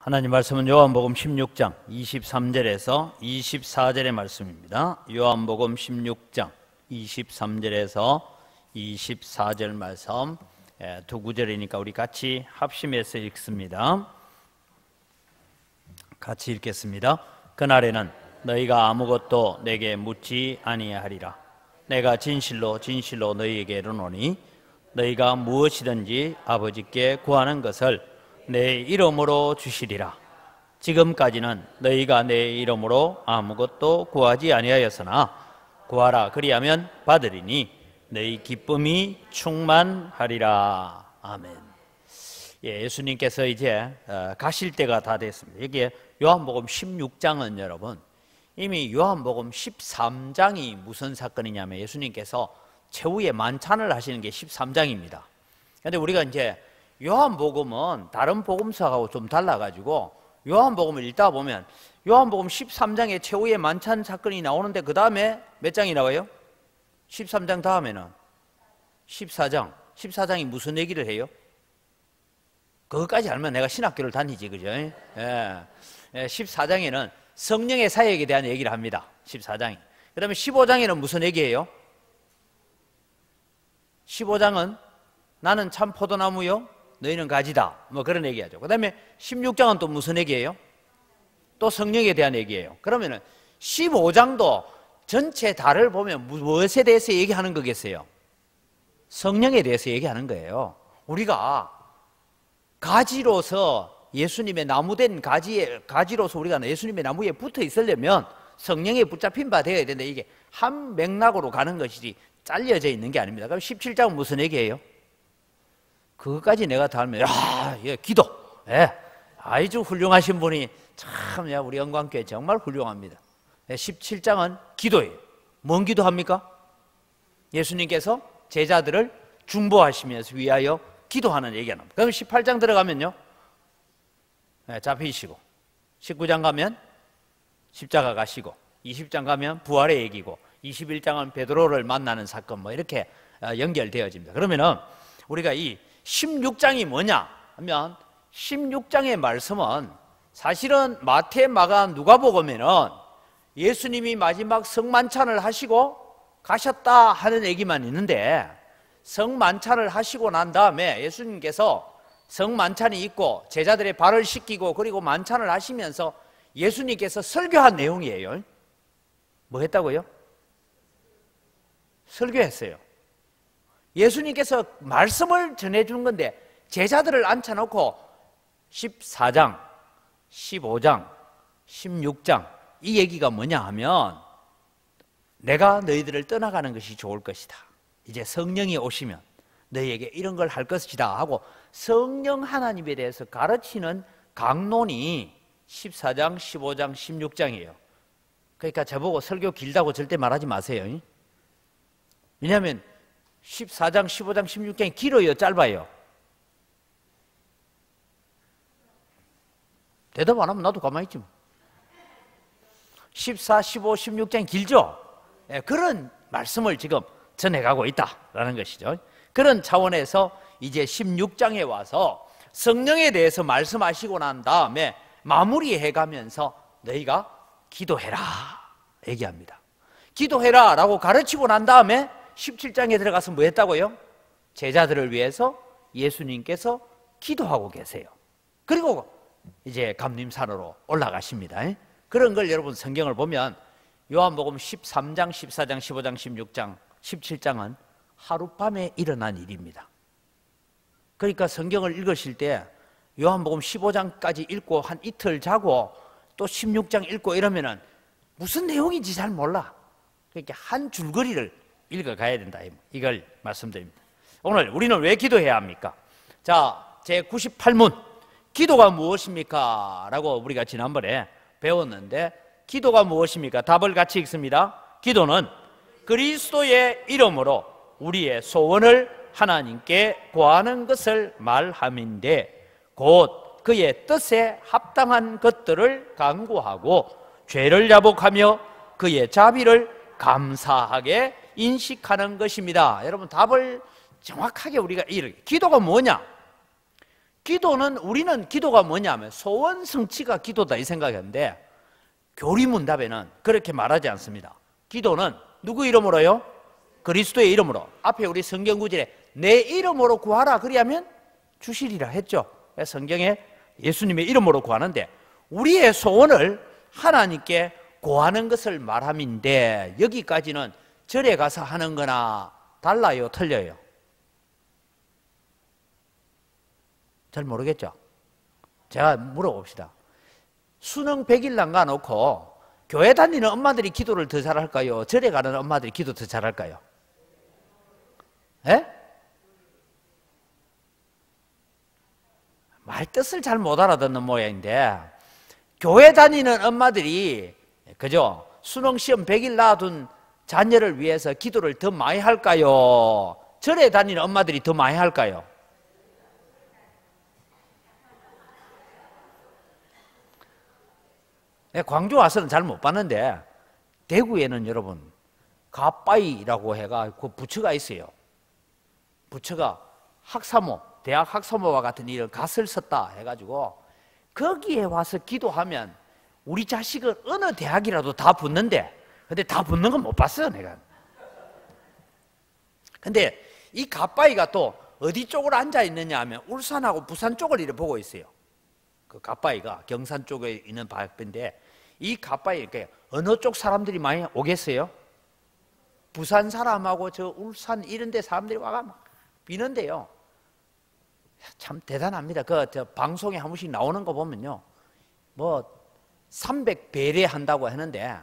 하나님 말씀은 요한복음 16장 23절에서 24절의 말씀입니다. 요한복음 16장 23절에서 24절 말씀, 두 구절이니까 우리 같이 합심해서 읽습니다. 같이 읽겠습니다. 그날에는 너희가 아무것도 내게 묻지 아니하리라. 내가 진실로 진실로 너희에게 이르노니 너희가 무엇이든지 아버지께 구하는 것을 내 이름으로 주시리라. 지금까지는 너희가 내 이름으로 아무것도 구하지 아니하였으나 구하라 그리하면 받으리니 너희 기쁨이 충만하리라. 아멘. 예수님께서 이제 가실 때가 다 됐습니다. 여기에 요한복음 16장은 여러분 이미 요한복음 13장이 무슨 사건이냐면 예수님께서 최후의 만찬을 하시는 게 13장입니다. 그런데 우리가 이제 요한복음은 다른 복음서하고 좀 달라가지고 요한복음을 읽다 보면 요한복음 13장에 최후의 만찬 사건이 나오는데 그 다음에 몇 장이 나와요? 13장 다음에는 14장. 14장이 무슨 얘기를 해요? 그것까지 알면 내가 신학교를 다니지, 그죠? 14장에는 성령의 사역에 대한 얘기를 합니다. 14장이. 그 다음에 15장에는 무슨 얘기예요? 15장은 나는 참 포도나무요 너희는 가지다, 뭐 그런 얘기하죠. 그 다음에 16장은 또 무슨 얘기예요? 또 성령에 대한 얘기예요. 그러면은 15장도 전체 달을 보면 무엇에 대해서 얘기하는 거겠어요? 성령에 대해서 얘기하는 거예요. 우리가 가지로서 예수님의 나무된 가지로서 우리가 예수님의 나무에 붙어 있으려면 성령에 붙잡힌 바 되어야 되는데 이게 한 맥락으로 가는 것이지 잘려져 있는 게 아닙니다. 그럼 17장은 무슨 얘기예요? 그것까지 내가 다 알면, 기도. 아주 훌륭하신 분이 참, 우리 영광교회 정말 훌륭합니다. 17장은 기도예요. 뭔 기도합니까? 예수님께서 제자들을 중보하시면서 위하여 기도하는 얘기가 나옵니다. 그럼 18장 들어가면요, 잡히시고, 19장 가면 십자가 가시고, 20장 가면 부활의 얘기고, 21장은 베드로를 만나는 사건, 뭐 이렇게 연결되어집니다. 그러면은 우리가 이 16장이 뭐냐 하면 16장의 말씀은 사실은 마태, 마가, 누가복음에는 예수님이 마지막 성만찬을 하시고 가셨다 하는 얘기만 있는데 성만찬을 하시고 난 다음에 예수님께서 성만찬이 있고 제자들의 발을 씻기고 그리고 만찬을 하시면서 예수님께서 설교한 내용이에요. 뭐 했다고요? 설교했어요. 예수님께서 말씀을 전해주는 건데 제자들을 앉혀놓고 14장, 15장, 16장 이 얘기가 뭐냐 하면 내가 너희들을 떠나가는 것이 좋을 것이다. 이제 성령이 오시면 너희에게 이런 걸 할 것이다 하고 성령 하나님에 대해서 가르치는 강론이 14장, 15장, 16장이에요. 그러니까 저보고 설교 길다고 절대 말하지 마세요. 왜냐하면 14장, 15장, 16장이 길어요? 짧아요? 대답 안 하면 나도 가만히 있지 뭐. 14, 15, 16장이 길죠? 그런 말씀을 지금 전해가고 있다라는 것이죠. 그런 차원에서 이제 16장에 와서 성령에 대해서 말씀하시고 난 다음에 마무리해가면서 너희가 기도해라 얘기합니다. 기도해라 라고 가르치고 난 다음에 17장에 들어가서 뭐 했다고요? 제자들을 위해서 예수님께서 기도하고 계세요. 그리고 이제 감림산으로 올라가십니다. 그런 걸 여러분 성경을 보면 요한복음 13장, 14장, 15장, 16장, 17장은 하룻밤에 일어난 일입니다. 그러니까 성경을 읽으실 때 요한복음 15장까지 읽고 한 이틀 자고 또 16장 읽고 이러면은 무슨 내용인지 잘 몰라. 그러니까 한 줄거리를 읽어가야 된다. 이걸 말씀드립니다. 오늘 우리는 왜 기도해야 합니까? 자, 제 98문 기도가 무엇입니까? 라고 우리가 지난번에 배웠는데 기도가 무엇입니까? 답을 같이 읽습니다. 기도는 그리스도의 이름으로 우리의 소원을 하나님께 구하는 것을 말함인데 곧 그의 뜻에 합당한 것들을 간구하고 죄를 자복하며 그의 자비를 감사하게 인식하는 것입니다. 여러분 답을 정확하게 우리가 기도가 뭐냐? 기도는, 우리는 기도가 뭐냐면 소원 성취가 기도다 이 생각인데, 교리문답에는 그렇게 말하지 않습니다. 기도는 누구 이름으로요? 그리스도의 이름으로. 앞에 우리 성경 구절에 내 이름으로 구하라 그리하면 주시리라 했죠. 성경에 예수님의 이름으로 구하는데, 우리의 소원을 하나님께 구하는 것을 말함인데, 여기까지는 절에 가서 하는 거나 달라요, 틀려요? 잘 모르겠죠? 제가 물어봅시다. 수능 100일 남가 놓고 교회 다니는 엄마들이 기도를 더 잘할까요? 절에 가는 엄마들이 기도 더 잘할까요? 예? 말 뜻을 잘 못 알아듣는 모양인데, 교회 다니는 엄마들이 그죠? 수능 시험 100일 놔둔 자녀를 위해서 기도를 더 많이 할까요? 절에 다니는 엄마들이 더 많이 할까요? 광주 와서는 잘 못 봤는데, 대구에는 여러분 가빠이라고 해가 그 부처가 있어요. 부처가 학사모, 대학 학사모와 같은 이런 갓을 썼다 해가지고 거기에 와서 기도하면 우리 자식은 어느 대학이라도 다 붙는데, 근데 다 붙는 건 못 봤어요 내가. 근데 이 가빠이가 또 어디 쪽으로 앉아 있느냐 하면 울산하고 부산 쪽을 이렇게 보고 있어요. 그 가빠이가 경산 쪽에 있는 바인데, 이 가빠이 어느 쪽 사람들이 많이 오겠어요? 부산 사람하고 저 울산 이런 데 사람들이 와가 막 비는데요. 참 대단합니다. 저 방송에 한 번씩 나오는 거 보면요, 뭐 300배례 한다고 하는데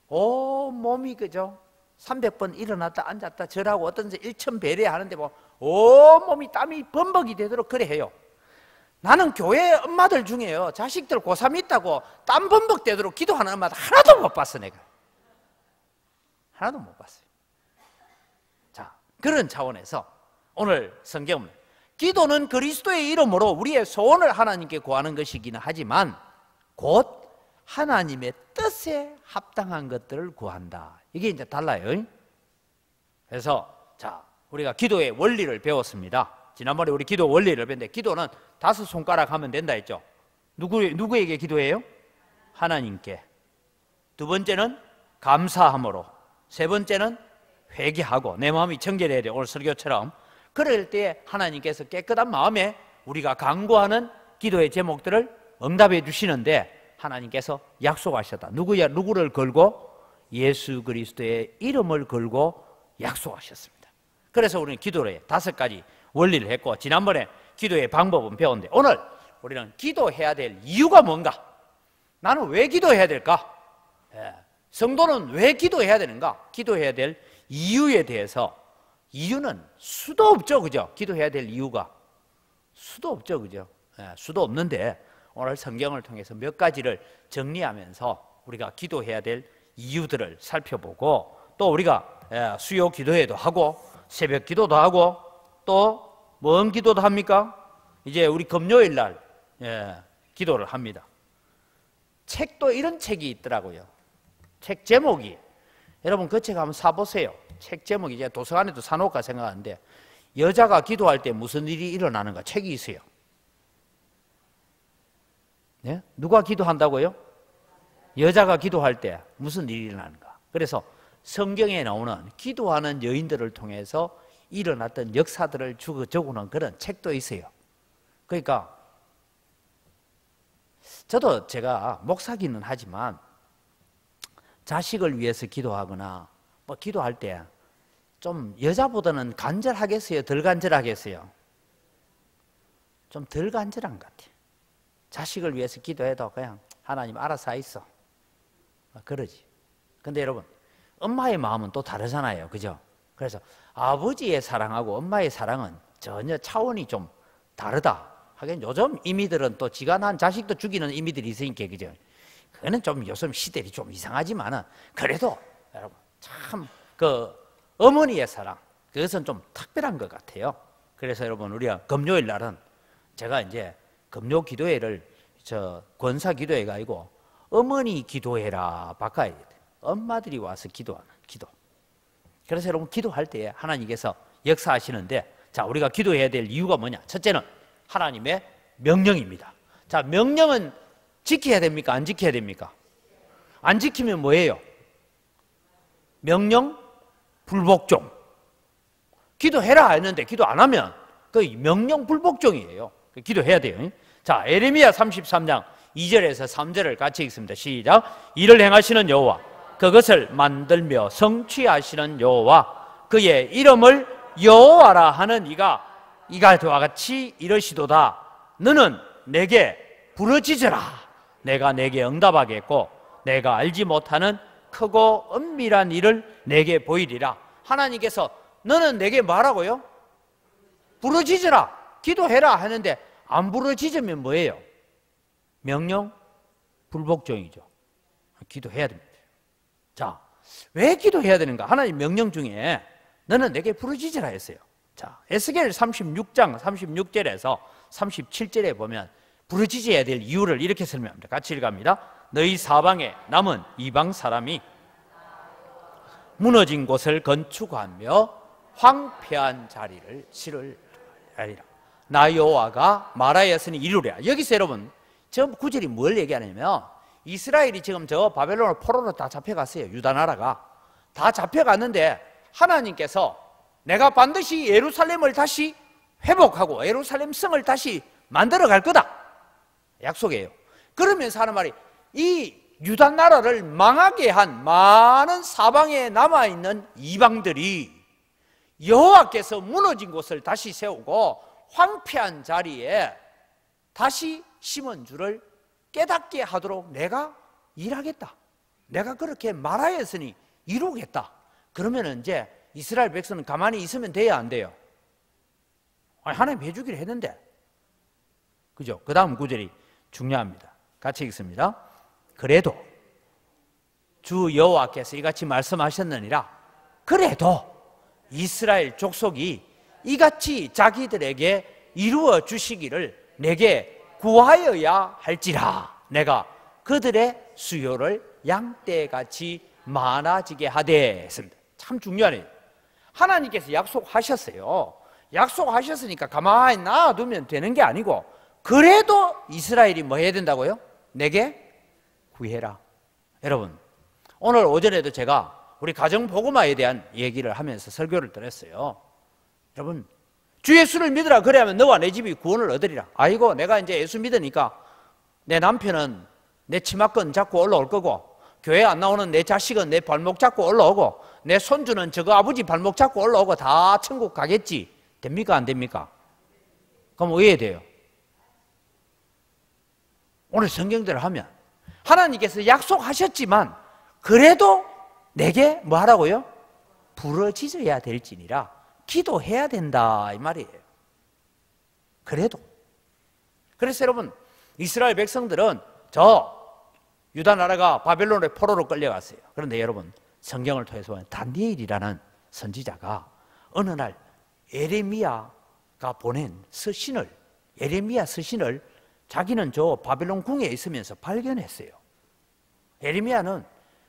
오 몸이 그죠? 300번 일어났다 앉았다 절하고 어떤 데 1000배례 하는데 뭐 오 몸이 땀이 범벅이 되도록 그래 해요. 나는 교회 엄마들 중에요, 자식들 고3 있다고 땀 범벅 되도록 기도하는 엄마들 하나도 못 봤어. 내가 하나도 못 봤어요. 자, 그런 차원에서 오늘 성경은 기도는 그리스도의 이름으로 우리의 소원을 하나님께 구하는 것이기는 하지만 곧 하나님의 뜻에 합당한 것들을 구한다. 이게 이제 달라요. 그래서 자, 우리가 기도의 원리를 배웠습니다. 지난번에 우리 기도 원리를 배웠는데, 기도는 5손가락 하면 된다 했죠. 누구에게 기도해요? 하나님께. 두 번째는 감사함으로. 세 번째는 회개하고 내 마음이 청결해야 돼요. 오늘 설교처럼. 그럴 때 하나님께서 깨끗한 마음에 우리가 간구하는 기도의 제목들을 응답해 주시는데, 하나님께서 약속하셨다. 누구를 걸고? 예수 그리스도의 이름을 걸고 약속하셨습니다. 그래서 우리는 기도에 5가지 원리를 했고, 지난번에 기도의 방법은 배웠는데, 오늘 우리는 기도해야 될 이유가 뭔가? 나는 왜 기도해야 될까? 성도는 왜 기도해야 되는가? 기도해야 될 이유에 대해서, 이유는 수도 없죠, 그죠? 기도해야 될 이유가 수도 없죠, 그죠? 수도 없는데 오늘 성경을 통해서 몇 가지를 정리하면서 우리가 기도해야 될 이유들을 살펴보고, 또 우리가 수요 기도회도 하고 새벽 기도도 하고 또 뭔 기도도 합니까? 이제 우리 금요일 날 기도를 합니다. 책도 이런 책이 있더라고요. 책 제목이, 여러분 그 책 한번 사보세요. 책 제목이, 이제 도서관에도 사놓을까 생각하는데, 여자가 기도할 때 무슨 일이 일어나는가 책이 있어요. 네? 누가 기도한다고요? 여자가 기도할 때 무슨 일이 일어나는가. 그래서 성경에 나오는 기도하는 여인들을 통해서 일어났던 역사들을 적어놓은 그런 책도 있어요. 그러니까 저도 제가 목사기는 하지만 자식을 위해서 기도하거나 뭐 기도할 때 좀 여자보다는 간절하겠어요? 덜 간절하겠어요? 좀 덜 간절한 것 같아요. 자식을 위해서 기도해도 그냥 하나님 알아서 있어, 그러지. 근데 여러분, 엄마의 마음은 또 다르잖아요, 그죠? 그래서 아버지의 사랑하고 엄마의 사랑은 전혀 차원이 좀 다르다. 하긴 요즘 이미들은 또 지가 난 자식도 죽이는 이미들이 있으니까, 그죠? 그거는 좀 요즘 시대이 좀 이상하지만은, 그래도 여러분 참 그 어머니의 사랑, 그것은 좀 특별한 것 같아요. 그래서 여러분, 우리가 금요일 날은 제가 이제 금요 기도회를 권사 기도회가 아니고 어머니 기도회라 바꿔야 돼요. 엄마들이 와서 기도하는 기도. 그래서 여러분 기도할 때 하나님께서 역사하시는데, 자, 우리가 기도해야 될 이유가 뭐냐? 첫째는 하나님의 명령입니다. 자, 명령은 지켜야 됩니까? 안 지켜야 됩니까? 안 지키면 뭐예요? 명령 불복종. 기도해라 했는데 기도 안 하면 그 명령 불복종이에요. 기도해야 돼요. 자, 에레미야 33장 2절에서 3절을 같이 읽습니다. 시작. 이를 행하시는 여호와, 그것을 만들며 성취하시는 여호와, 그의 이름을 여호와라 하는 이가 저와 같이 이르시도다. 너는 내게 부르짖으라. 내가 내게 응답하겠고 내가 알지 못하는 크고 은밀한 일을 내게 보이리라. 하나님께서 너는 내게 뭐라고요? 부르짖으라, 기도해라 하는데 안 부르짖으면 뭐예요? 명령 불복종이죠. 기도해야 됩니다. 자, 왜 기도해야 되는가? 하나님 명령 중에 너는 내게 부르짖으라 했어요. 자, 에스겔 36장 36절에서 37절에 보면 부르짖어야 될 이유를 이렇게 설명합니다. 같이 읽어갑니다. 너희 사방에 남은 이방 사람이 무너진 곳을 건축하며 황폐한 자리를 치르리라. 나 여호와가 말하였으니 이루리라. 여기서 여러분 저 구절이 뭘 얘기하냐면 이스라엘이 지금 저 바벨론 포로로 다 잡혀갔어요. 유다 나라가 다 잡혀갔는데 하나님께서 내가 반드시 예루살렘을 다시 회복하고 예루살렘 성을 다시 만들어 갈 거다 약속이에요. 그러면서 하는 말이 이 유다 나라를 망하게 한 많은 사방에 남아있는 이방들이 여호와께서 무너진 곳을 다시 세우고 황폐한 자리에 다시 심은 줄을 깨닫게 하도록 내가 일하겠다. 내가 그렇게 말하였으니 이루겠다. 그러면 이제 이스라엘 백성은 가만히 있으면 돼야 안 돼요? 아니, 하나님 해주기로 했는데. 그죠? 그 다음 구절이 중요합니다. 같이 읽습니다. 그래도 주 여호와께서 이같이 말씀하셨느니라. 그래도 이스라엘 족속이 이같이 자기들에게 이루어 주시기를 내게 구하여야 할지라. 내가 그들의 수요를 양떼같이 많아지게 하되 했습니다. 참 중요하네요. 하나님께서 약속하셨어요. 약속하셨으니까 가만히 놔두면 되는 게 아니고 그래도 이스라엘이 뭐 해야 된다고요? 내게 구해라. 여러분, 오늘 오전에도 제가 우리 가정복음화에 대한 얘기를 하면서 설교를 드렸어요. 여러분, 주 예수를 믿으라. 그래야면 너와 내 집이 구원을 얻으리라. 아이고, 내가 이제 예수 믿으니까 내 남편은 내 치마끈 잡고 올라올 거고 교회 안 나오는 내 자식은 내 발목 잡고 올라오고 내 손주는 저거 아버지 발목 잡고 올라오고 다 천국 가겠지. 됩니까? 안 됩니까? 그럼 왜 해야 돼요? 오늘 성경대로 하면 하나님께서 약속하셨지만 그래도 내게 뭐 하라고요? 부르짖어야 될지니라. 기도해야 된다 이 말이에요. 그래도. 그래서 여러분, 이스라엘 백성들은 저 유다 나라가 바벨론의 포로로 끌려갔어요. 그런데 여러분, 성경을 통해서 보면 다니엘이라는 선지자가 어느 날 예레미야가 보낸 서신을, 예레미야 서신을 자기는 저 바벨론 궁에 있으면서 발견했어요. 예레미야는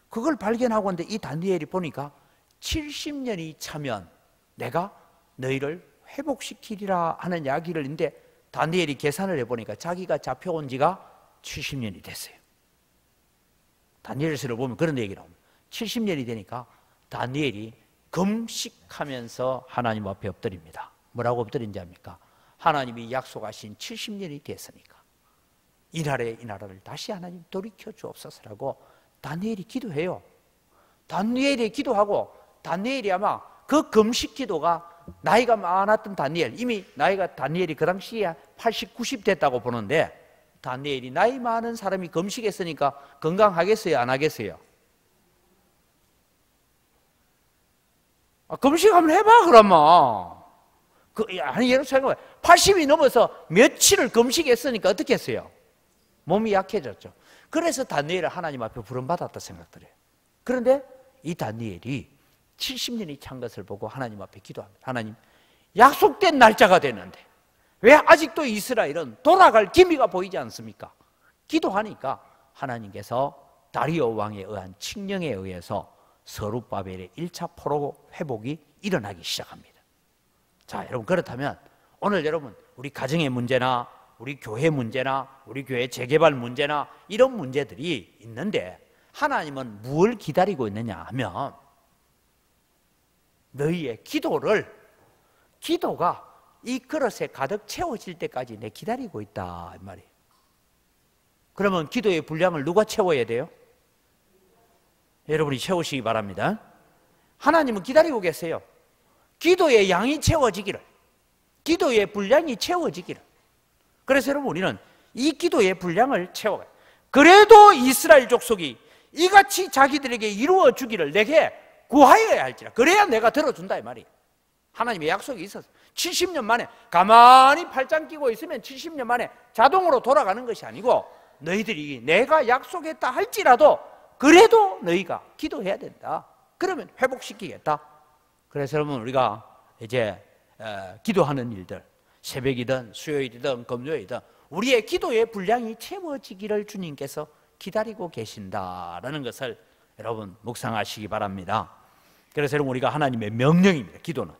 그걸 발견하고 있는데 이 다니엘이 보니까 70년이 차면 내가 너희를 회복시키리라 하는 이야기를 했는데 다니엘이 계산을 해보니까 자기가 잡혀온 지가 70년이 됐어요. 다니엘서를 보면 그런 얘기가 나옵니다. 70년이 되니까 다니엘이 금식하면서 하나님 앞에 엎드립니다. 뭐라고 엎드린지 압니까? 하나님이 약속하신 70년이 됐으니까 이 나라를 다시 하나님 돌이켜 주옵소서라고 다니엘이 기도해요. 다니엘이 기도하고 다니엘이 아마 그 금식 기도가 나이가 많았던 다니엘, 이미 나이가 다니엘이 그 당시에 80, 90 됐다고 보는데 다니엘이 나이 많은 사람이 금식했으니까 건강하겠어요? 안 하겠어요? 금식 한번 해봐 그러면. 아니 여러분 생각해, 80이 넘어서 며칠을 금식했으니까 어떻게 했어요? 몸이 약해졌죠. 그래서 다니엘을 하나님 앞에 부름받았다 생각들해요. 그런데 이 다니엘이 70년이 찬 것을 보고 하나님 앞에 기도합니다. 하나님, 약속된 날짜가 됐는데 왜 아직도 이스라엘은 돌아갈 기미가 보이지 않습니까? 기도하니까 하나님께서 다리오 왕에 의한 칙령에 의해서 서룹바벨의 1차 포로 회복이 일어나기 시작합니다. 자, 여러분, 그렇다면 오늘 여러분 우리 가정의 문제나 우리 교회 문제나 우리 교회 재개발 문제나 이런 문제들이 있는데 하나님은 뭘 기다리고 있느냐 하면 너희의 기도가 이 그릇에 가득 채워질 때까지 내 기다리고 있다 이 말이에요. 그러면 기도의 분량을 누가 채워야 돼요? 여러분이 채우시기 바랍니다. 하나님은 기다리고 계세요. 기도의 양이 채워지기를, 기도의 분량이 채워지기를. 그래서 여러분 우리는 이 기도의 분량을 채워가요. 그래도 이스라엘 족속이 이같이 자기들에게 이루어 주기를 내게 구하여야 할지라. 그래야 내가 들어준다 이 말이에요. 하나님의 약속이 있었어요. 70년 만에 가만히 팔짱 끼고 있으면 70년 만에 자동으로 돌아가는 것이 아니고 너희들이 내가 약속했다 할지라도 그래도 너희가 기도해야 된다. 그러면 회복시키겠다. 그래서 여러분 우리가 이제 기도하는 일들, 새벽이든 수요일이든 금요일이든 우리의 기도의 분량이 채워지기를 주님께서 기다리고 계신다라는 것을 여러분 묵상하시기 바랍니다. 그래서 여러분 우리가 하나님의 명령입니다. 기도는.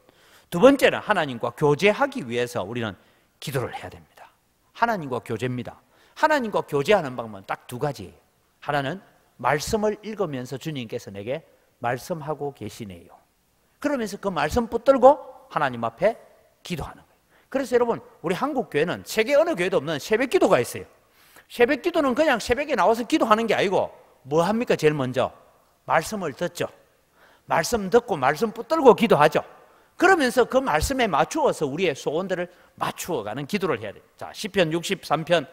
두 번째는 하나님과 교제하기 위해서 우리는 기도를 해야 됩니다. 하나님과 교제입니다. 하나님과 교제하는 방법은 딱 두 가지예요. 하나는 말씀을 읽으면서 주님께서 내게 말씀하고 계시네요. 그러면서 그 말씀 붙들고 하나님 앞에 기도하는 거예요. 그래서 여러분 우리 한국 교회는 세계 어느 교회도 없는 새벽 기도가 있어요. 새벽 기도는 그냥 새벽에 나와서 기도하는 게 아니고 뭐 합니까? 제일 먼저 말씀을 듣죠. 말씀 듣고 말씀 붙들고 기도하죠. 그러면서 그 말씀에 맞추어서 우리의 소원들을 맞추어가는 기도를 해야 돼요. 자, 시편 63편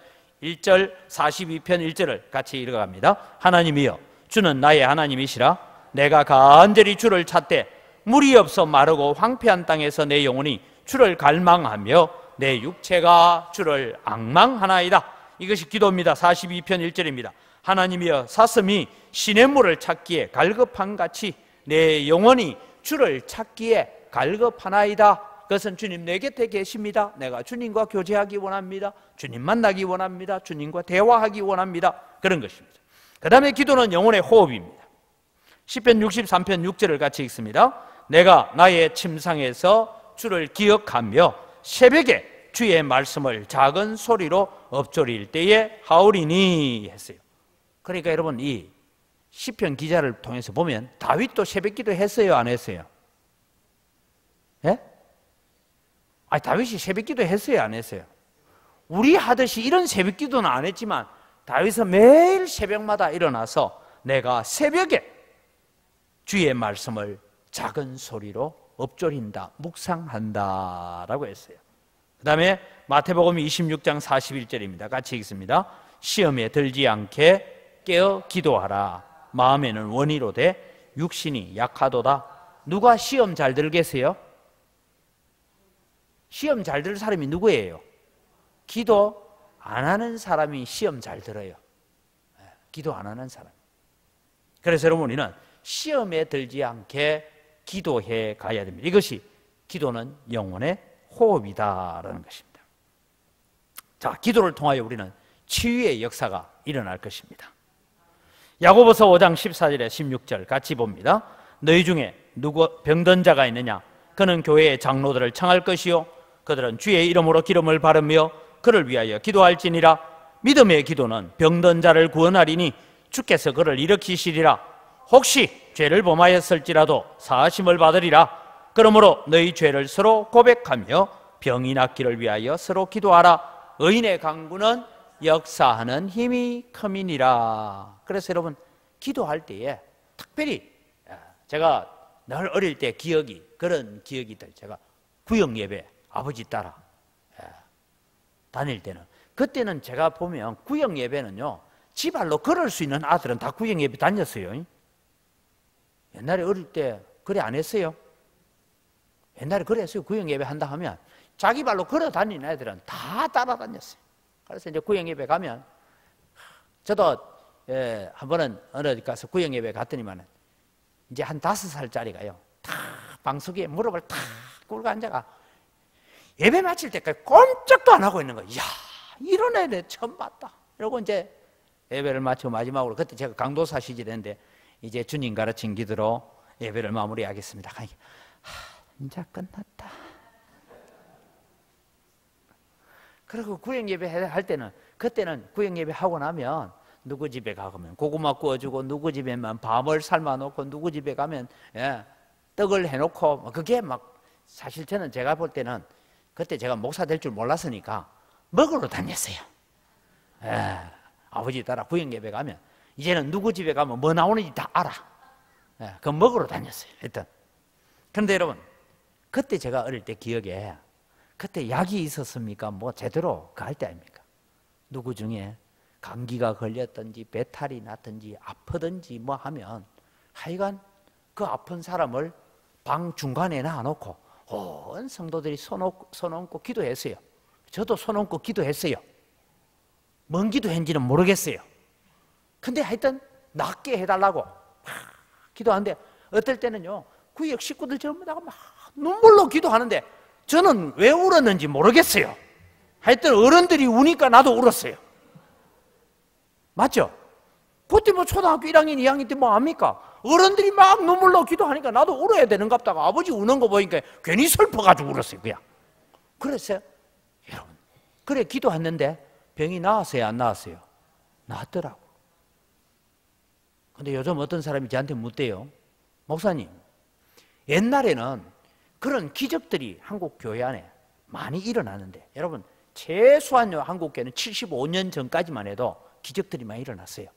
1절 42편 1절을 같이 읽어갑니다. 하나님이여 주는 나의 하나님이시라. 내가 간절히 주를 찾되 물이 없어 마르고 황폐한 땅에서 내 영혼이 주를 갈망하며 내 육체가 주를 앙망하나이다. 이것이 기도입니다. 42편 1절입니다. 하나님이여 사슴이 시냇물을 찾기에 갈급한 같이 내 영혼이 주를 찾기에 갈급하나이다. 그것은 주님 내 곁에 계십니다. 내가 주님과 교제하기 원합니다. 주님 만나기 원합니다. 주님과 대화하기 원합니다. 그런 것입니다. 그 다음에 기도는 영혼의 호흡입니다. 시편 63편 6절을 같이 읽습니다. 내가 나의 침상에서 주를 기억하며 새벽에 주의 말씀을 작은 소리로 엎조릴 때에 하오리니 했어요. 그러니까 여러분 이 시편 기자를 통해서 보면 다윗도 새벽 기도 했어요, 안 했어요? 예? 아니 다윗이 새벽 기도 했어요, 안 했어요? 우리 하듯이 이런 새벽 기도는 안 했지만 다윗은 매일 새벽마다 일어나서 내가 새벽에 주의 말씀을 작은 소리로 엎조린다, 묵상한다 라고 했어요. 그 다음에 마태복음 26장 41절입니다. 같이 읽습니다. 시험에 들지 않게 깨어 기도하라. 마음에는 원이로되 육신이 약하도다. 누가 시험 잘 들겠어요? 시험 잘 들 사람이 누구예요? 기도 안 하는 사람이 시험 잘 들어요. 기도 안 하는 사람. 그래서 여러분 우리는 시험에 들지 않게 기도해 가야 됩니다. 이것이 기도는 영혼의 호흡이다라는 것입니다. 자, 기도를 통하여 우리는 치유의 역사가 일어날 것입니다. 야고보서 5장 14절에 16절 같이 봅니다. 너희 중에 누구 병든 자가 있느냐? 그는 교회의 장로들을 청할 것이요 그들은 주의 이름으로 기름을 바르며 그를 위하여 기도할지니라. 믿음의 기도는 병든 자를 구원하리니 주께서 그를 일으키시리라. 혹시 죄를 범하였을지라도 사하심을 받으리라. 그러므로 너희 죄를 서로 고백하며 병이 낫기를 위하여 서로 기도하라. 의인의 간구는 역사하는 힘이 큼이니라. 그래서 여러분 기도할 때에 특별히 제가 늘 어릴 때 그런 기억이 있다. 제가 구역 예배 아버지 따라 다닐 때는 그때는 제가 보면 구역 예배는요 지발로 걸을 수 있는 아들은 다 구역 예배 다녔어요. 옛날에 어릴 때 그래 안 했어요? 옛날에 그랬어요. 구역 예배 한다 하면 자기 발로 걸어 다니는 애들은 다 따라다녔어요. 그래서 이제 구역 예배 가면 저도 한 번은 어느 집 가서 구역 예배 갔더니만 이제 한 5살짜리가요 다 방석에 무릎을 탁 꿇고 앉아가 예배 마칠 때까지 꼼짝도 안 하고 있는 거예요. 이야 이런 애들 처음 봤다. 이러고 이제 예배를 마치고 마지막으로 그때 제가 강도사 시절인데 이제 주님 가르친 기도로 예배를 마무리하겠습니다. 이제 끝났다. 그리고 구역예배 할 때는, 그때는 구역예배 하고 나면 누구 집에 가면 고구마 구워주고, 누구 집에만 밤을 삶아놓고, 누구 집에 가면 떡을 해놓고, 그게 막, 사실 저는 제가 볼 때는 그때 제가 목사 될 줄 몰랐으니까 먹으러 다녔어요. 아버지 따라 구역예배 가면 이제는 누구 집에 가면 뭐 나오는지 다 알아. 그 먹으러 다녔어요. 일단. 그런데 여러분, 그때 제가 어릴 때 기억에 그때 약이 있었습니까? 뭐 제대로 그 할 때 아닙니까? 누구 중에 감기가 걸렸든지 배탈이 났든지 아프든지 뭐 하면 하여간 그 아픈 사람을 방 중간에 놔놓고 온 성도들이 손 얹고 기도했어요. 저도 손 얹고 기도했어요. 뭔 기도했는지는 모르겠어요. 근데 하여튼 낫게 해달라고 기도하는데, 어떨 때는요 구역 식구들 전부 다가 막 눈물로 기도하는데 저는 왜 울었는지 모르겠어요. 하여튼 어른들이 우니까 나도 울었어요. 맞죠? 그때 뭐 초등학교 1학년, 2학년 때 뭐 압니까? 어른들이 막 눈물로 기도하니까 나도 울어야 되는갑다가 아버지 우는 거 보니까 괜히 슬퍼가지고 울었어요. 그냥. 그랬어요. 여러분, 그래 기도했는데 병이 나았어요, 안 나았어요? 나았더라고. 근데 요즘 어떤 사람이 저한테 묻대요. 목사님, 옛날에는 그런 기적들이 한국 교회 안에 많이 일어나는데, 여러분 최소한 한국 교회는 75년 전까지만 해도 기적들이 많이 일어났어요.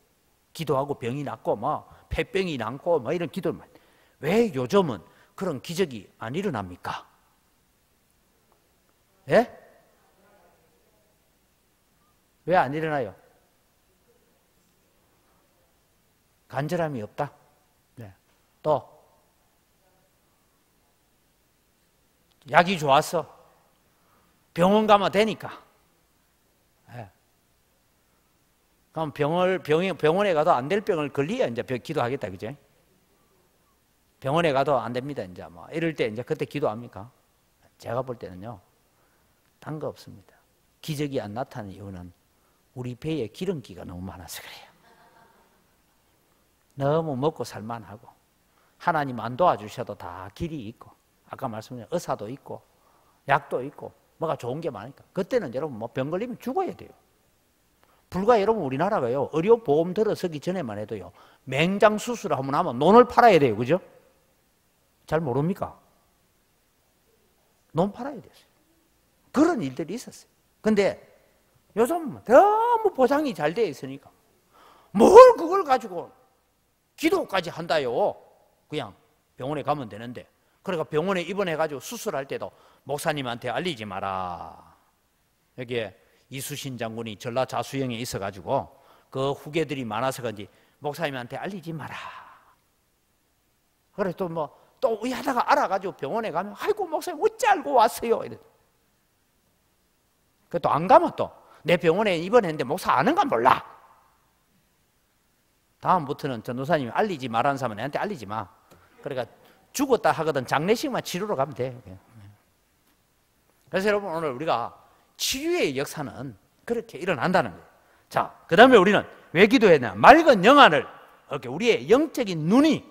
기도하고 병이 낫고 뭐 폐병이 낫고 뭐 이런 기도를 많이. 왜 요즘은 그런 기적이 안 일어납니까? 예? 왜 안 일어나요? 간절함이 없다. 네. 또 약이 좋았어. 병원 가면 되니까. 네. 그럼 병원에 가도 안 될 병을 걸리야 이제 기도하겠다, 그죠? 병원에 가도 안 됩니다, 이제 뭐 이럴 때 이제 그때 기도합니까? 제가 볼 때는요, 딴 거 없습니다. 기적이 안 나타나는 이유는 우리 배에 기름기가 너무 많아서 그래요. 너무 먹고 살만하고, 하나님 안 도와주셔도 다 길이 있고, 아까 말씀드린 의사도 있고 약도 있고 뭐가 좋은 게 많으니까. 그때는 여러분 뭐 병 걸리면 죽어야 돼요. 불과 여러분 우리나라가요, 의료보험 들어서기 전에만 해도요, 맹장 수술을 하면 논을 팔아야 돼요. 그죠? 잘 모릅니까? 논 팔아야 됐어요. 그런 일들이 있었어요. 근데 요즘 너무 보장이 잘 되어 있으니까 뭘 그걸 가지고 기도까지 한다요. 그냥 병원에 가면 되는데. 그러니까 병원에 입원해가지고 수술할 때도 목사님한테 알리지 마라. 여기에 이수신 장군이 전라 자수영에 있어가지고 그 후계들이 많아서 그런지 목사님한테 알리지 마라. 그래 또 의하다가 알아가지고 병원에 가면 아이고 목사님 어찌 알고 왔어요? 또 안 가면 또 내 병원에 입원했는데 목사 아는가 몰라. 다음부터는 전도사님이 알리지 말라는 사람은 내한테 알리지 마. 그러니까 죽었다 하거든 장례식만 치르러 가면 돼. 그래서 여러분 오늘 우리가 치유의 역사는 그렇게 일어난다는 거예요. 자, 그 다음에 우리는 왜 기도해야 되냐? 맑은 영안을, 이렇게 우리의 영적인 눈이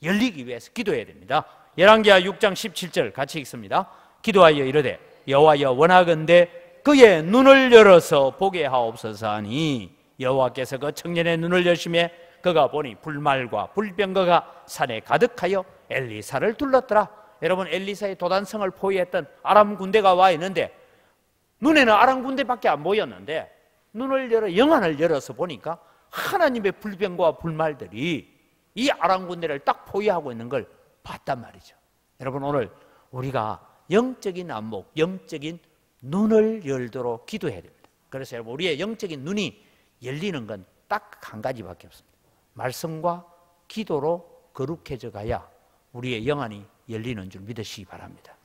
열리기 위해서 기도해야 됩니다. 열왕기하 6장 17절 같이 읽습니다. 기도하여 이르되 여호와여 원하건대 그의 눈을 열어서 보게 하옵소서 하니 여호와께서 그 청년의 눈을 여심해 그가 보니 불말과 불병거가 산에 가득하여 엘리사를 둘렀더라. 여러분 엘리사의 도단성을 포위했던 아람 군대가 와 있는데 눈에는 아람 군대밖에 안 보였는데 눈을 열어 영안을 열어서 보니까 하나님의 불병거와 불말들이 이 아람 군대를 딱 포위하고 있는 걸 봤단 말이죠. 여러분 오늘 우리가 영적인 안목, 영적인 눈을 열도록 기도해야 됩니다. 그래서 여러분 우리의 영적인 눈이 열리는 건 딱 한 가지밖에 없습니다. 말씀과 기도로 거룩해져 가야 우리의 영안이 열리는 줄 믿으시기 바랍니다.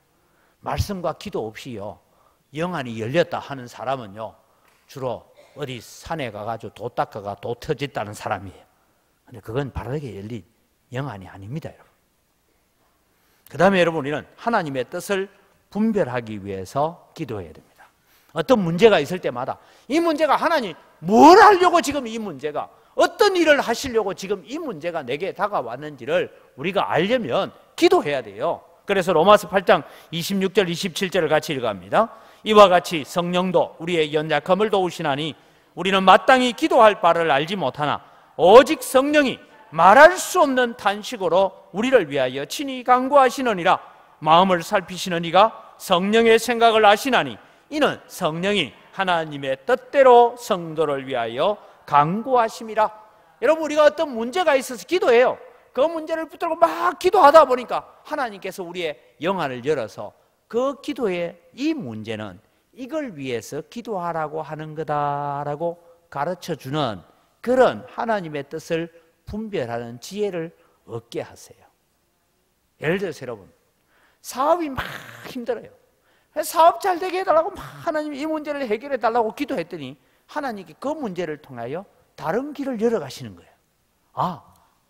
말씀과 기도 없이요 영안이 열렸다 하는 사람은요 주로 어디 산에 가가지고 도 닦아가 도 터졌다는 사람이에요. 근데 그건 바르게 열린 영안이 아닙니다, 여러분. 그 다음에 여러분 우리는 하나님의 뜻을 분별하기 위해서 기도해야 됩니다. 어떤 문제가 있을 때마다 이 문제가 하나님 뭘 하려고 지금 이 문제가 어떤 일을 하시려고 지금 이 문제가 내게 다가왔는지를 우리가 알려면 기도해야 돼요. 그래서 로마서 8장 26절 27절을 같이 읽어갑니다. 이와 같이 성령도 우리의 연약함을 도우시나니 우리는 마땅히 기도할 바를 알지 못하나 오직 성령이 말할 수 없는 탄식으로 우리를 위하여 친히 간구하시느니라. 마음을 살피시는 이가 성령의 생각을 아시나니 이는 성령이 하나님의 뜻대로 성도를 위하여 간구하심이라. 여러분, 우리가 어떤 문제가 있어서 기도해요. 그 문제를 붙들고 막 기도하다 보니까 하나님께서 우리의 영안을 열어서 그 기도의 이 문제는 이걸 위해서 기도하라고 하는 거다라고 가르쳐주는 그런 하나님의 뜻을 분별하는 지혜를 얻게 하세요. 예를 들어서 여러분, 사업이 막 힘들어요. 사업 잘 되게 해달라고 막 하나님 이 문제를 해결해 달라고 기도했더니 하나님께 그 문제를 통하여 다른 길을 열어가시는 거예요. 아,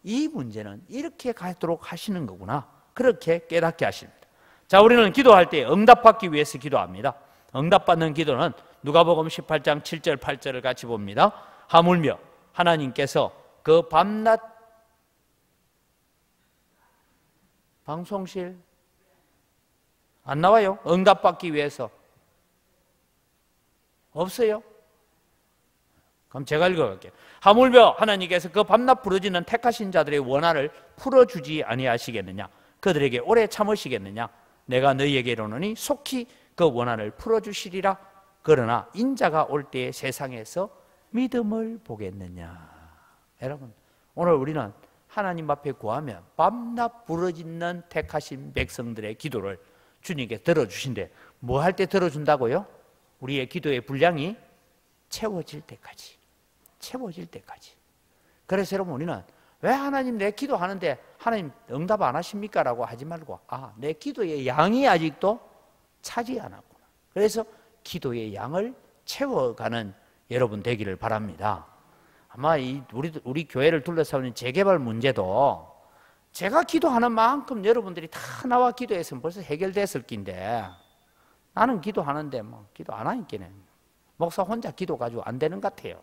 이 문제는 이렇게 가도록 하시는 거구나. 그렇게 깨닫게 하십니다. 자, 우리는 기도할 때 응답받기 위해서 기도합니다. 응답받는 기도는 누가복음 18장 7절 8절을 같이 봅니다. 하물며 하나님께서 그 밤낮 방송실 안 나와요? 응답받기 위해서 없어요? 그럼 제가 읽어갈게요. 하물며 하나님께서 그 밤낮 부르짖는 택하신 자들의 원한을 풀어주지 아니하시겠느냐? 그들에게 오래 참으시겠느냐? 내가 너희에게 이르노니 속히 그 원한을 풀어주시리라. 그러나 인자가 올 때에 세상에서 믿음을 보겠느냐? 여러분, 오늘 우리는 하나님 앞에 구하면 밤낮 부르짖는 택하신 백성들의 기도를 주님께 들어주신대. 뭐 할 때 들어준다고요? 우리의 기도의 분량이 채워질 때까지. 채워질 때까지. 그래서 여러분, 우리는 왜 하나님 내 기도하는데 하나님 응답 안 하십니까? 라고 하지 말고, 아, 내 기도의 양이 아직도 차지 않았구나. 그래서 기도의 양을 채워가는 여러분 되기를 바랍니다. 아마 우리 교회를 둘러싸는 재개발 문제도 제가 기도하는 만큼 여러분들이 다 나와 기도했으면 벌써 해결됐을 낀데, 나는 기도하는데 뭐 기도 안 하니까는 목사 혼자 기도 가지고 안 되는 것 같아요.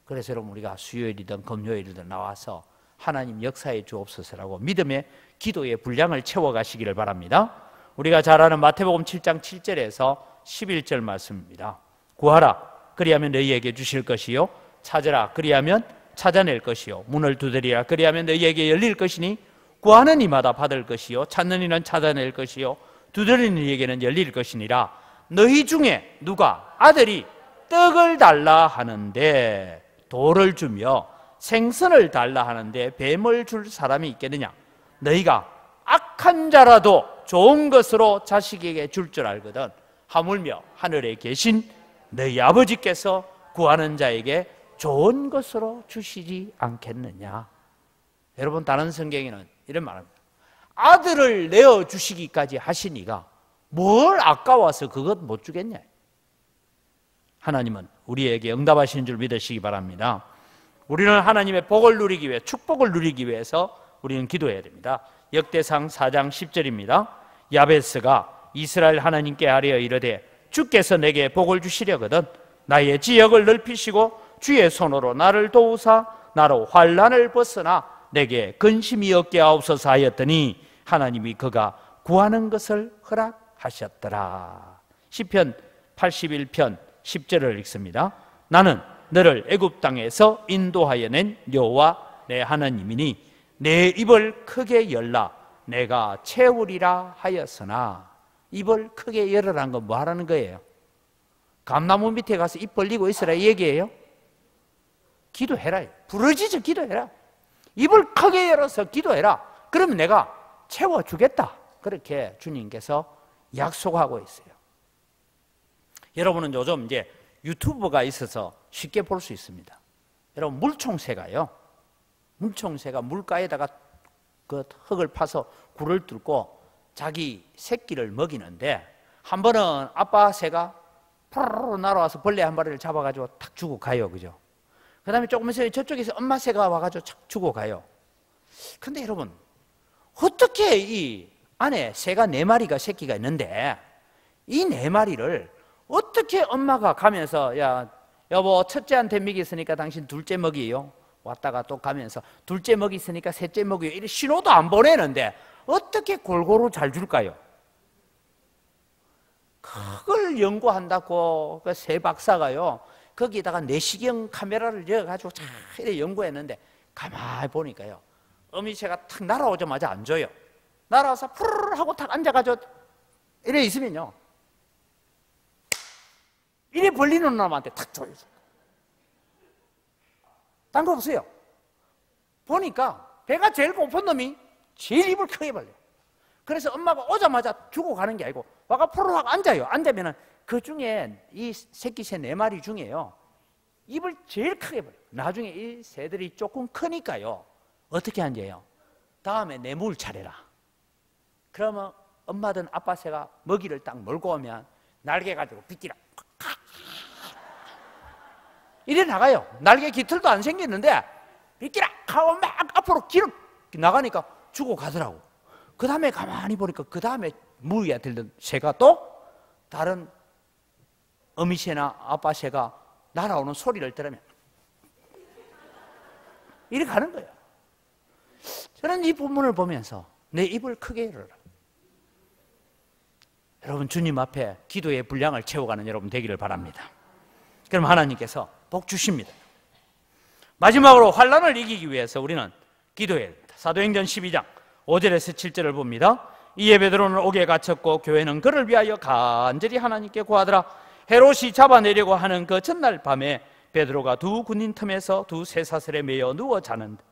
그래서 여러분, 우리가 수요일이든 금요일이든 나와서 하나님 역사에 주옵소서라고 믿음의 기도의 분량을 채워가시기를 바랍니다. 우리가 잘 아는 마태복음 7장 7절에서 11절 말씀입니다. 구하라 그리하면 너희에게 주실 것이요, 찾으라 그리하면 찾아낼 것이요, 문을 두드리라 그리하면 너희에게 열릴 것이니 구하는 이마다 받을 것이요, 찾는 이는 찾아낼 것이요, 두드리는 이에게는 열릴 것이니라. 너희 중에 누가 아들이 떡을 달라 하는데 돌을 주며 생선을 달라 하는데 뱀을 줄 사람이 있겠느냐? 너희가 악한 자라도 좋은 것으로 자식에게 줄 줄 알거든 하물며 하늘에 계신 너희 아버지께서 구하는 자에게 좋은 것으로 주시지 않겠느냐? 여러분, 다른 성경에는 이런 말합니다. 아들을 내어주시기까지 하시니가 뭘 아까워서 그것 못 주겠냐? 하나님은 우리에게 응답하시는 줄 믿으시기 바랍니다. 우리는 하나님의 복을 누리기 위해, 축복을 누리기 위해서 우리는 기도해야 됩니다. 역대상 4장 10절입니다. 야베스가 이스라엘 하나님께 아뢰어 이르되 주께서 내게 복을 주시려거든 나의 지역을 넓히시고 주의 손으로 나를 도우사 나로 환난을 벗어나 내게 근심이 없게 하옵소서 하였더니 하나님이 그가 구하는 것을 허락하셨더라. 시편 81편 10절을 읽습니다. 나는 너를 애굽 땅에서 인도하여 낸 여호와 내 하나님이니 내 입을 크게 열라 내가 채우리라 하였으나. 입을 크게 열으라는 건 뭐 하라는 거예요? 감나무 밑에 가서 입 벌리고 있으라 이 얘기예요? 기도해라. 부르짖어 기도해라. 입을 크게 열어서 기도해라. 그러면 내가 채워주겠다. 그렇게 주님께서 약속하고 있어요. 여러분은 요즘 이제 유튜브가 있어서 쉽게 볼 수 있습니다. 여러분, 물총새가요. 물총새가 물가에다가 그 흙을 파서 굴을 뚫고 자기 새끼를 먹이는데 한 번은 아빠 새가 푸르르 날아와서 벌레 한 마리를 잡아가지고 탁 주고 가요. 그죠? 그 다음에 조금 있으면 저쪽에서 엄마 새가 와가지고 착 주고 가요. 근데 여러분, 어떻게 이 안에 새가 4마리가 새끼가 있는데 이 4마리를 어떻게 엄마가 가면서 야 여보 첫째한테 먹이 있으니까 당신 둘째 먹이요. 왔다가 또 가면서 둘째 먹이 있으니까 셋째 먹이요. 이런 신호도 안 보내는데 어떻게 골고루 잘 줄까요? 그걸 연구한다고 그 세 박사가요 거기다가 내시경 카메라를 열어가지고 잘 연구했는데 가만히 보니까요 어미새가 탁 날아오자마자 안 줘요. 날아와서 푸르르 하고 탁 앉아가지고 이래 있으면요 이래 벌리는 놈한테 탁 줘요. 딴 거 없어요. 보니까 배가 제일 고픈 놈이 제일 입을 크게 벌려요. 그래서 엄마가 오자마자 주고 가는 게 아니고 와가 푸르르 하고 앉아요. 앉으면은 그 중에 이 새끼 새 4마리 중에요 입을 제일 크게 벌려요. 나중에 이 새들이 조금 크니까요 어떻게 앉아요? 다음에 내 물 차례라. 그러면 엄마든 아빠 새가 먹이를 딱 몰고 오면 날개 가지고 비끼라 이래 나가요. 날개 깃털도 안 생겼는데 비끼라 하고 막 앞으로 길어 나가니까 주고 가더라고. 그 다음에 가만히 보니까 그 다음에 무리에 들던 새가 또 다른 어미새나 아빠 새가 날아오는 소리를 들으면 이렇게 가는 거예요. 저는 이 본문을 보면서 내 입을 크게 열어라. 여러분 주님 앞에 기도의 분량을 채워가는 여러분 되기를 바랍니다. 그럼 하나님께서 복 주십니다. 마지막으로 환난을 이기기 위해서 우리는 기도해야 됩니다. 사도행전 12장 5절에서 7절을 봅니다. 이에 베드로는 옥에 갇혔고 교회는 그를 위하여 간절히 하나님께 구하더라. 헤롯이 잡아내려고 하는 그 전날 밤에 베드로가 두 군인 틈에서 두 쇠사슬에 매여 누워 자는데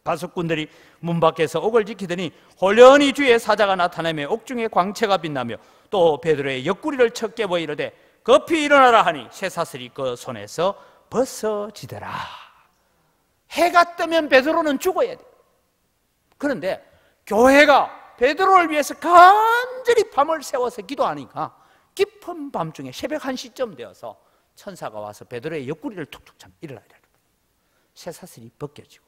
가석군들이 문 밖에서 옥을 지키더니 홀연히 주의 사자가 나타나며 옥중에 광채가 빛나며 또 베드로의 옆구리를 쳐 깨워 이르되 급히 일어나라 하니 쇠사슬이 그 손에서 벗어지더라. 해가 뜨면 베드로는 죽어야 돼. 그런데 교회가 베드로를 위해서 간절히 밤을 새워서 기도하니까 깊은 밤중에 새벽 1시쯤 되어서 천사가 와서 베드로의 옆구리를 툭툭 참 일어나야 돼. 쇠사슬이 벗겨지고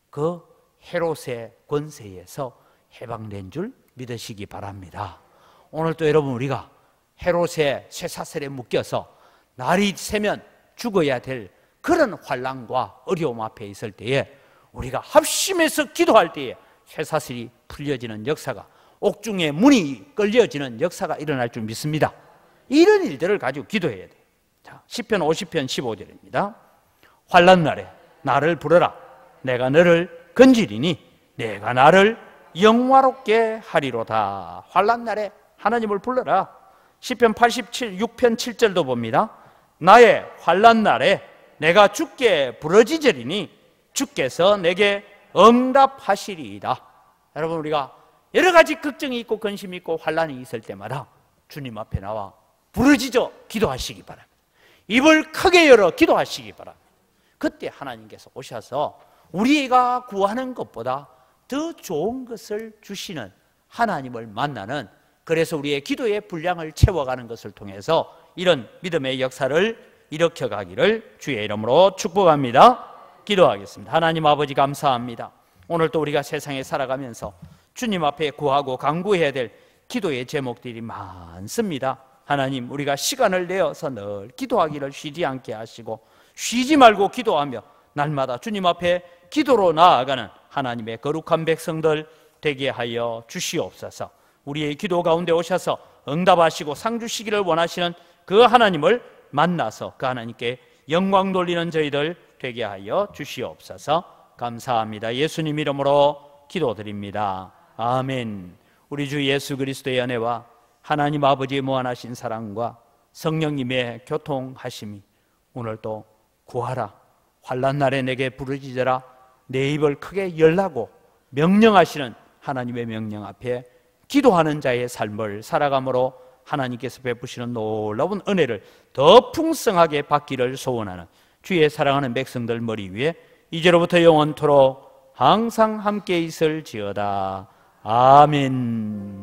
그 헤롯의 권세에서 해방된 줄 믿으시기 바랍니다. 오늘도 여러분 우리가 헤롯의 쇠사슬에 묶여서 날이 새면 죽어야 될 그런 환난과 어려움 앞에 있을 때에 우리가 합심해서 기도할 때에 쇠사슬이 풀려지는 역사가 옥중에 문이 끌려지는 역사가 일어날 줄 믿습니다. 이런 일들을 가지고 기도해야 돼요. 자, 시편 50편 15절입니다. 환난 날에 나를 부르라. 내가 너를 건지리니 내가 나를 영화롭게 하리로다. 환난 날에 하나님을 불러라. 시편 6편 7절도 봅니다. 나의 환난 날에 내가 주께 부르짖으리니 주께서 내게 응답하시리이다. 여러분 우리가 여러 가지 걱정이 있고 근심이 있고 환난이 있을 때마다 주님 앞에 나와 부르짖어 기도하시기 바랍니다. 입을 크게 열어 기도하시기 바랍니다. 그때 하나님께서 오셔서 우리가 구하는 것보다 더 좋은 것을 주시는 하나님을 만나는, 그래서 우리의 기도의 분량을 채워가는 것을 통해서 이런 믿음의 역사를 일으켜가기를 주의 이름으로 축복합니다. 기도하겠습니다. 하나님 아버지 감사합니다. 오늘 또 우리가 세상에 살아가면서 주님 앞에 구하고 간구해야 될 기도의 제목들이 많습니다. 하나님 우리가 시간을 내어서 늘 기도하기를 쉬지 않게 하시고 쉬지 말고 기도하며 날마다 주님 앞에 기도로 나아가는 하나님의 거룩한 백성들 되게 하여 주시옵소서. 우리의 기도 가운데 오셔서 응답하시고 상 주시기를 원하시는 그 하나님을 만나서 그 하나님께 영광 돌리는 저희들 되게 하여 주시옵소서. 감사합니다. 예수님 이름으로 기도드립니다. 아멘. 우리 주 예수 그리스도의 은혜와 하나님 아버지의 무한하신 사랑과 성령님의 교통하심이 오늘도 구하라, 환난 날에 내게 부르짖으라, 내 입을 크게 열라고 명령하시는 하나님의 명령 앞에 기도하는 자의 삶을 살아감으로 하나님께서 베푸시는 놀라운 은혜를 더 풍성하게 받기를 소원하는 주의 사랑하는 백성들 머리 위에 이제로부터 영원토록 항상 함께 있을지어다. 아멘.